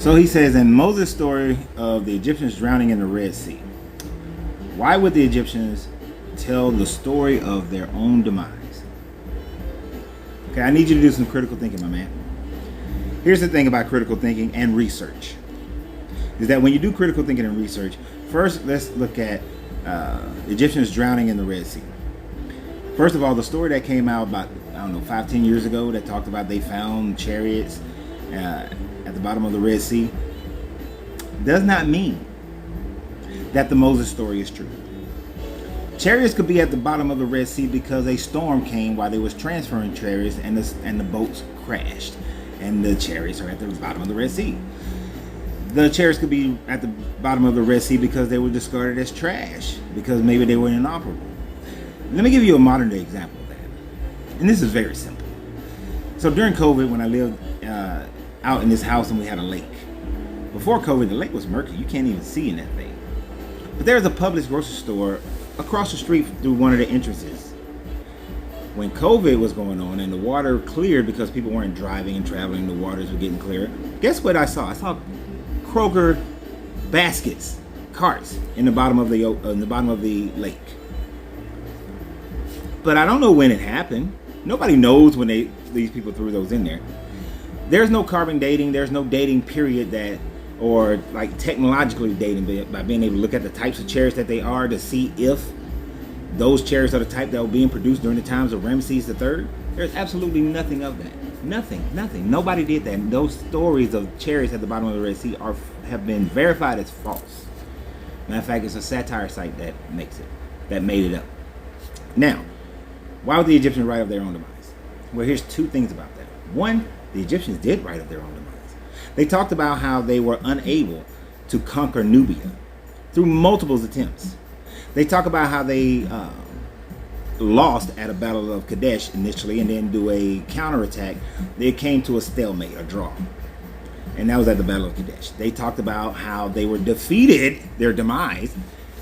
So he says in Moses' story of the Egyptians drowning in the Red Sea, why would the Egyptians tell the story of their own demise? Okay, I need you to do some critical thinking, my man. Here's the thing about critical thinking and research, is that when you do critical thinking and research, first let's look at Egyptians drowning in the Red Sea. First of all, the story that came out about, 5-10 years ago that talked about they found chariots at the bottom of the Red Sea does not mean that the Moses story is true. Chariots could be at the bottom of the Red Sea because a storm came while they was transferring chariots and the boats crashed and the chariots are at the bottom of the Red Sea. The chariots could be at the bottom of the Red Sea because they were discarded as trash, because maybe they were inoperable. Let me give you a modern day example of that. And this is very simple. So during COVID, when I lived out in this house and we had a lake. Before COVID, the lake was murky. You can't even see in that thing. But there's a Publix grocery store across the street through one of the entrances. When COVID was going on and the water cleared because people weren't driving and traveling, the waters were getting clearer. Guess what I saw? I saw Kroger baskets, carts in the bottom of the lake. But I don't know when it happened. Nobody knows when these people threw those in there. There's no carbon dating. There's no dating period or like technologically dating by being able to look at the types of chairs that they are to see if those chairs are the type that were being produced during the times of Ramesses III. There's absolutely nothing of that. Nothing. Nobody did that. And those stories of chariots at the bottom of the Red Sea have been verified as false. Matter of fact, it's a satire site that made it up. Now, why would the Egyptians write of their own demise? Well, here's two things about that. One, the Egyptians did write of their own demise. They talked about how they were unable to conquer Nubia through multiple attempts. They talk about how they lost at a battle of Kadesh initially and then do a counterattack. They came to a stalemate, a draw. And that was at the Battle of Kadesh. They talked about how they were defeated, their demise,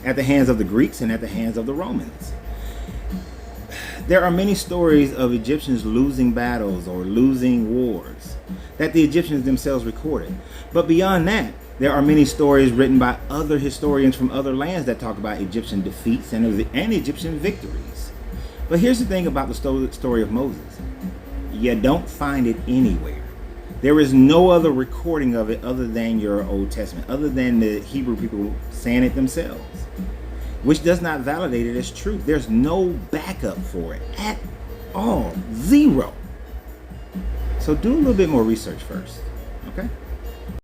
at the hands of the Greeks and at the hands of the Romans. There are many stories of Egyptians losing battles or losing wars that the Egyptians themselves recorded. But beyond that, there are many stories written by other historians from other lands that talk about Egyptian defeats and Egyptian victories. But here's the thing about the story of Moses. You don't find it anywhere. There is no other recording of it other than your Old Testament, other than the Hebrew people saying it themselves, which does not validate it as true. There's no backup for it at all. Zero. So do a little bit more research first, okay?